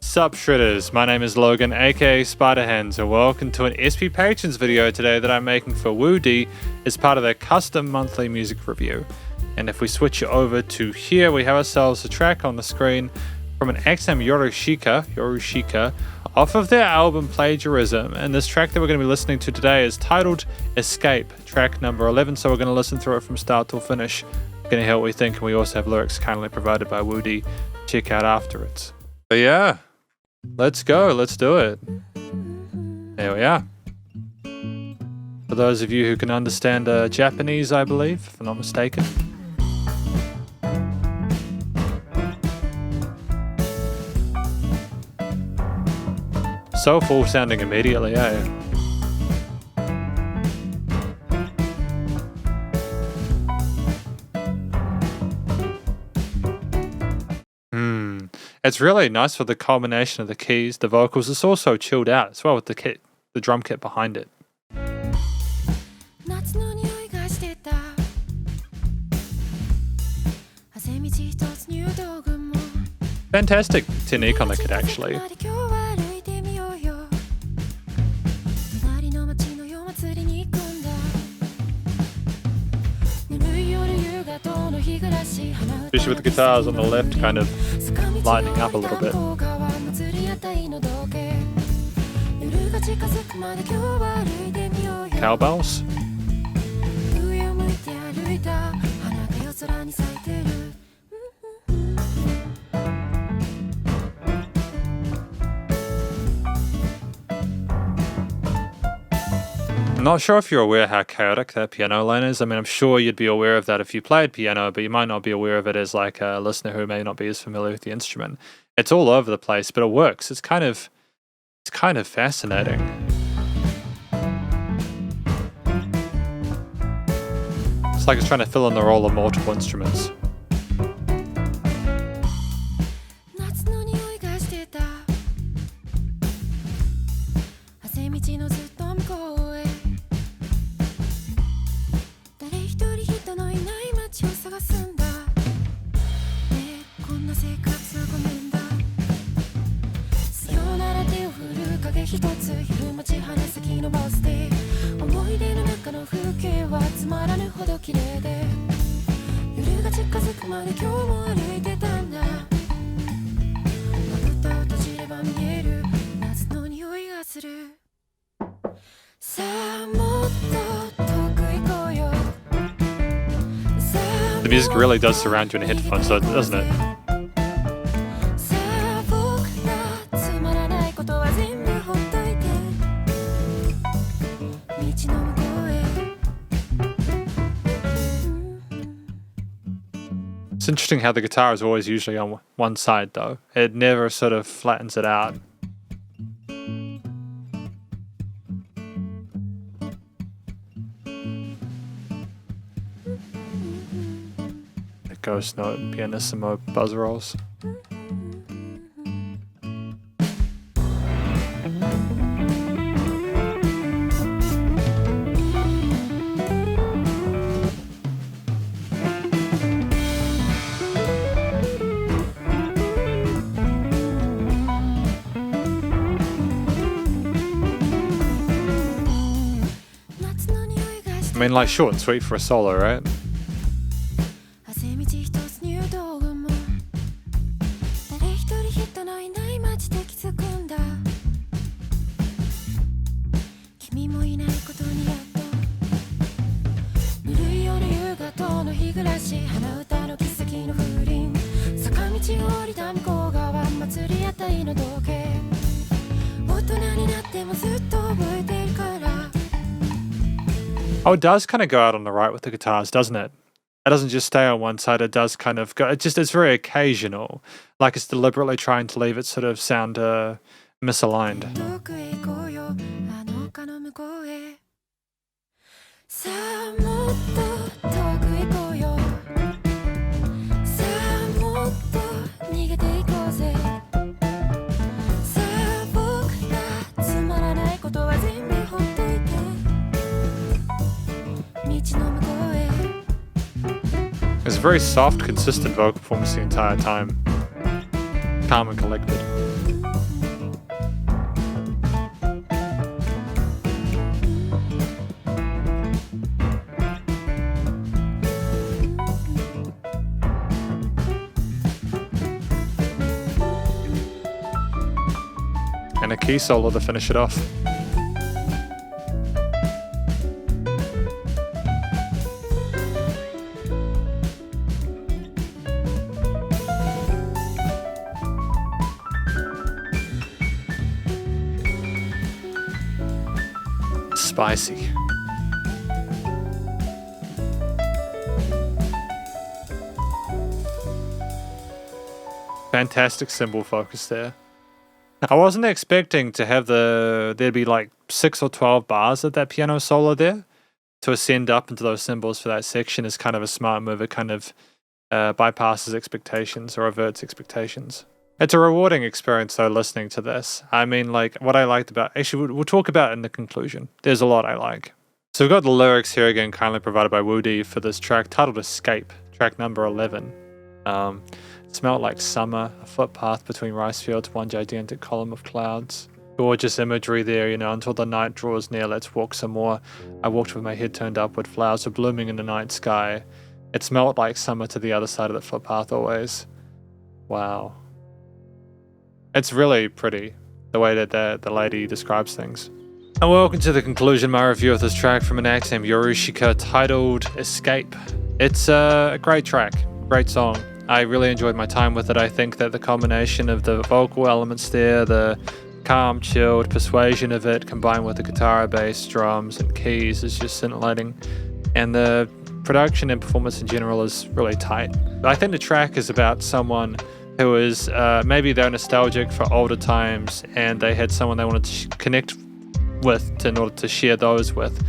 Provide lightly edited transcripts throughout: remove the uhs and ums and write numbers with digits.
Sup Shredders, my name is Logan aka Spiderhands and welcome to an SP Patrons video today that I'm making for Wudi as part of their custom monthly music review. And if we switch over to here, we have ourselves a track on the screen from an XM Yorushika off of their album Plagiarism, and this track that we're going to be listening to today is titled Escape, track number 11, so we're going to listen through it from start till finish. We're going to hear what we think, and we also have lyrics kindly provided by Wudi. Check out after it. But yeah, let's go, let's do it. There we are. For those of you who can understand Japanese, I believe, if I'm not mistaken. Soulful sounding immediately, eh? It's really nice for the combination of the keys, the vocals. It's also chilled out as well with the drum kit behind it. Fantastic technique on the kit, actually. Especially with the guitars on the left kind of lighting up a little bit. Cowbells. I'm not sure if you're aware how chaotic that piano line is. I mean, I'm sure you'd be aware of that if you played piano, but you might not be aware of it as like a listener who may not be as familiar with the instrument. It's all over the place, but it works. It's kind of fascinating. It's like it's trying to fill in the role of multiple instruments. The music really does surround you in a headphone, so doesn't it? It's interesting how the guitar is always usually on one side though. It never sort of flattens it out. Ghost note, pianissimo, buzz rolls. I mean, like, short and sweet for a solo, right? Oh, it does kind of go out on the right with the guitars, doesn't it? It doesn't just stay on one side, it does kind of go, it's very occasional. Like it's deliberately trying to leave it sort of sound misaligned. It's a very soft, consistent vocal performance the entire time. Calm and collected. And a key solo to finish it off. Spicy. Fantastic cymbal focus there. I wasn't expecting to have there'd be like 6 or 12 bars of that piano solo there. To ascend up into those cymbals for that section is kind of a smart move. It kind of bypasses expectations or averts expectations. It's a rewarding experience though, listening to this. I mean, like, what I liked about... Actually, we'll talk about it in the conclusion. There's a lot I like. So we've got the lyrics here again, kindly provided by Wudi for this track, titled Escape, track number 11. Smelled like summer, a footpath between rice fields, one gigantic column of clouds. Gorgeous imagery there, until the night draws near, let's walk some more. I walked with my head turned upward, flowers were blooming in the night sky. It smelled like summer to the other side of the footpath always. Wow. It's really pretty, the way that the lady describes things. And welcome to the conclusion, my review of this track from an act named Yorushika, titled Escape. It's a great track, great song. I really enjoyed my time with it. I think that the combination of the vocal elements there, the calm, chilled persuasion of it, combined with the guitar, bass, drums, and keys is just scintillating. And the production and performance in general is really tight. I think the track is about someone who is, maybe they're nostalgic for older times and they had someone they wanted to connect with in order to share those with.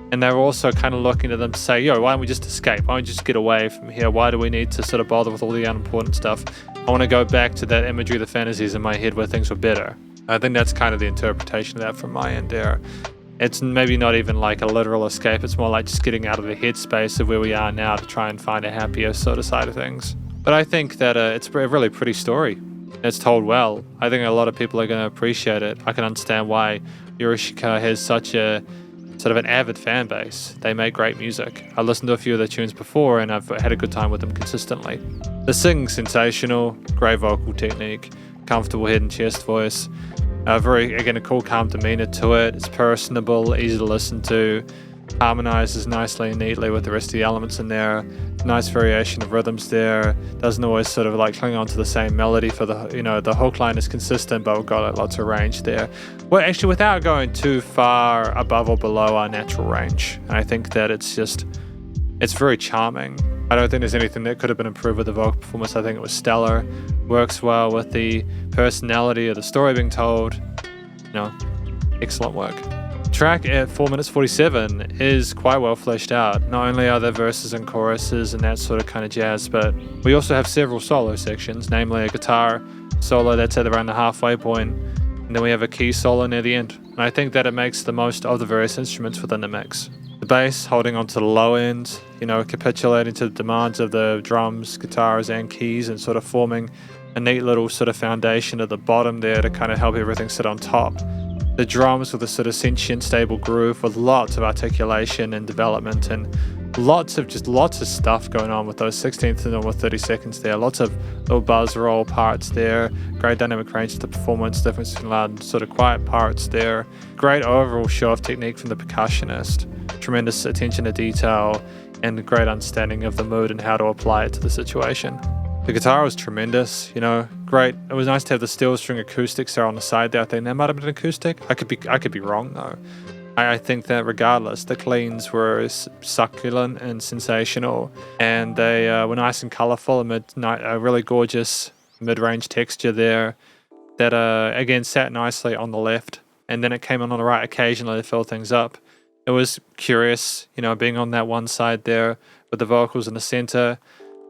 And they were also kind of looking at them to say, yo, why don't we just escape? Why don't we just get away from here? Why do we need to sort of bother with all the unimportant stuff? I want to go back to that imagery, the fantasies in my head where things were better. I think that's kind of the interpretation of that from my end there. It's maybe not even like a literal escape. It's more like just getting out of the headspace of where we are now to try and find a happier sort of side of things. But I think that it's a really pretty story. It's told well. I think a lot of people are going to appreciate it. I can understand why Yorushika has such a sort of an avid fan base. They make great music. I listened to a few of their tunes before and I've had a good time with them consistently. The singing's sensational, great vocal technique, comfortable head and chest voice. A cool, calm demeanor to it. It's personable, easy to listen to, harmonizes nicely and neatly with the rest of the elements in there. Nice variation of rhythms there. Doesn't always sort of like cling on to the same melody for the hook line is consistent, but we've got lots of range there. Well, actually, without going too far above or below our natural range. And I think that it's very charming. I don't think there's anything that could have been improved with the vocal performance. I think it was stellar. Works well with the personality of the story being told. Excellent work. Track at 4 minutes 47 is quite well fleshed out. Not only are there verses and choruses and that sort of kind of jazz, but we also have several solo sections, namely a guitar solo that's at around the halfway point, and then we have a key solo near the end. And I think that it makes the most of the various instruments within the mix. The bass holding on to the low end, capitulating to the demands of the drums, guitars, and keys, and sort of forming a neat little sort of foundation at the bottom there to kind of help everything sit on top. The drums with a sort of sentient, stable groove with lots of articulation and development and lots of stuff going on with those 16th and almost 30 seconds there. Lots of little buzz roll parts there. Great dynamic range to the performance, difference between loud and sort of quiet parts there. Great overall show of technique from the percussionist. Tremendous attention to detail and a great understanding of the mood and how to apply it to the situation. The guitar was tremendous, great. It was nice to have the steel string acoustics there on the side there. I think that might have been acoustic. I could be wrong though. I think that regardless, the cleans were succulent and sensational, and they were nice and colourful amid a really gorgeous mid-range texture there that again sat nicely on the left, and then it came on the right occasionally to fill things up. It was curious, being on that one side there with the vocals in the centre.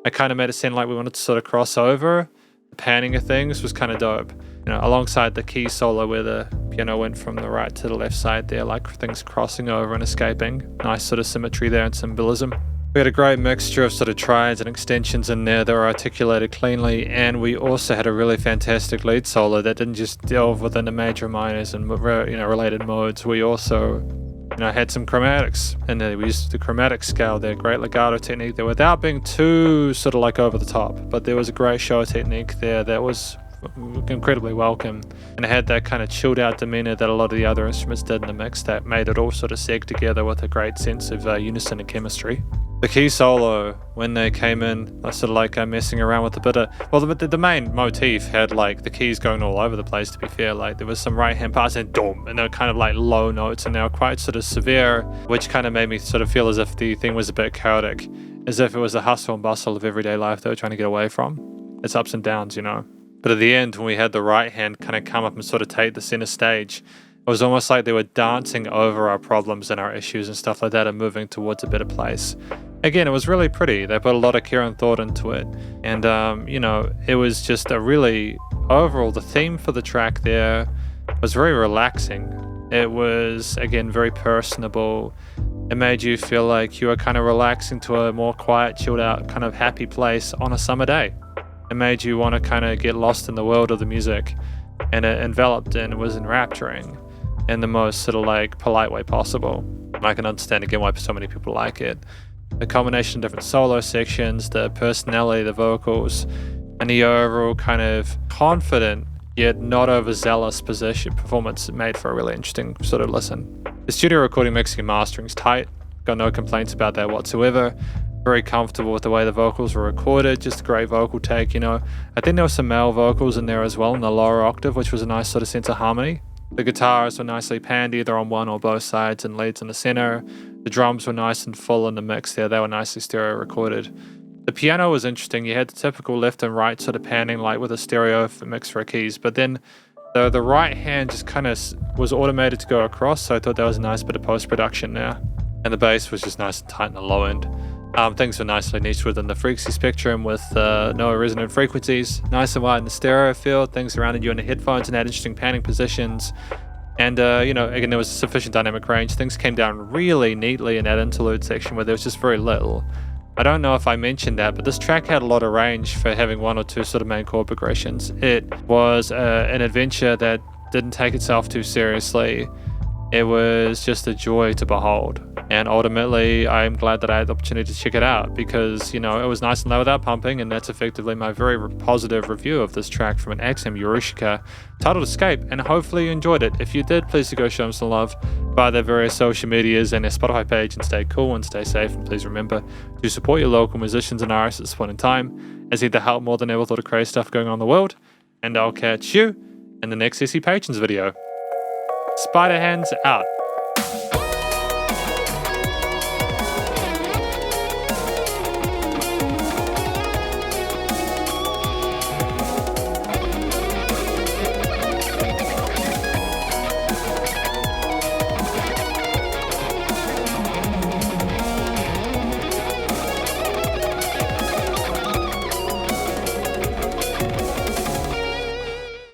It kind of made it sound like we wanted to sort of cross over. The panning of things was kind of dope. Alongside the key solo where the piano went from the right to the left side there, like things crossing over and escaping. Nice sort of symmetry there and symbolism. We had a great mixture of sort of triads and extensions in there that were articulated cleanly, and we also had a really fantastic lead solo that didn't just delve within the major minors and related modes. We also had some chromatics in there. We used the chromatic scale there, great legato technique there without being too sort of like over the top, but there was a great show technique there that was incredibly welcome, and it had that kind of chilled out demeanor that a lot of the other instruments did in the mix that made it all sort of seg together with a great sense of unison and chemistry. The key solo, when they came in, I sort of like messing around with a bit of, well, the main motif had like the keys going all over the place, to be fair. Like there was some right hand parts and dom, and they were kind of like low notes, and they were quite sort of severe, which kind of made me sort of feel as if the thing was a bit chaotic, as if it was the hustle and bustle of everyday life they were trying to get away from. It's ups and downs, But at the end, when we had the right hand kind of come up and sort of take the center stage, it was almost like they were dancing over our problems and our issues and stuff like that and moving towards a better place. Again, it was really pretty. They put a lot of care and thought into it. And, it was just a really, overall, the theme for the track there was very relaxing. It was, again, very personable. It made you feel like you were kind of relaxing to a more quiet, chilled out, kind of happy place on a summer day. It made you want to kind of get lost in the world of the music, and it enveloped and was enrapturing in the most sort of like polite way possible. And I can understand again why so many people like it. The combination of different solo sections, the personality, the vocals, and the overall kind of confident yet not overzealous performance made for a really interesting sort of listen. The studio recording, mixing, and mastering is tight. Got no complaints about that whatsoever. Very comfortable with the way the vocals were recorded, just a great vocal take, I think there were some male vocals in there as well in the lower octave, which was a nice sort of sense of harmony. The guitars were nicely panned either on one or both sides and leads in the center. The drums were nice and full in the mix there, they were nicely stereo recorded. The piano was interesting, you had the typical left and right sort of panning like with a stereo mix for keys, but then the right hand just kind of was automated to go across, so I thought that was a nice bit of post-production there. And the bass was just nice and tight in the low end. Things were nicely niched within the frequency spectrum with no resonant frequencies, nice and wide in the stereo field, things surrounded you in the headphones and had interesting panning positions. And, again, there was sufficient dynamic range. Things came down really neatly in that interlude section where there was just very little. I don't know if I mentioned that, but this track had a lot of range for having one or two sort of main chord progressions. It was an adventure that didn't take itself too seriously. It was just a joy to behold. And ultimately, I'm glad that I had the opportunity to check it out because, it was nice and low without pumping, and that's effectively my very positive review of this track from an XM Yorushika titled Escape, and hopefully you enjoyed it. If you did, please do go show them some love via their various social medias and their Spotify page, and stay cool and stay safe, and please remember to support your local musicians and artists at this point in time, as need the help more than ever with all the crazy stuff going on in the world, and I'll catch you in the next SC Patrons video. Spiderhands out.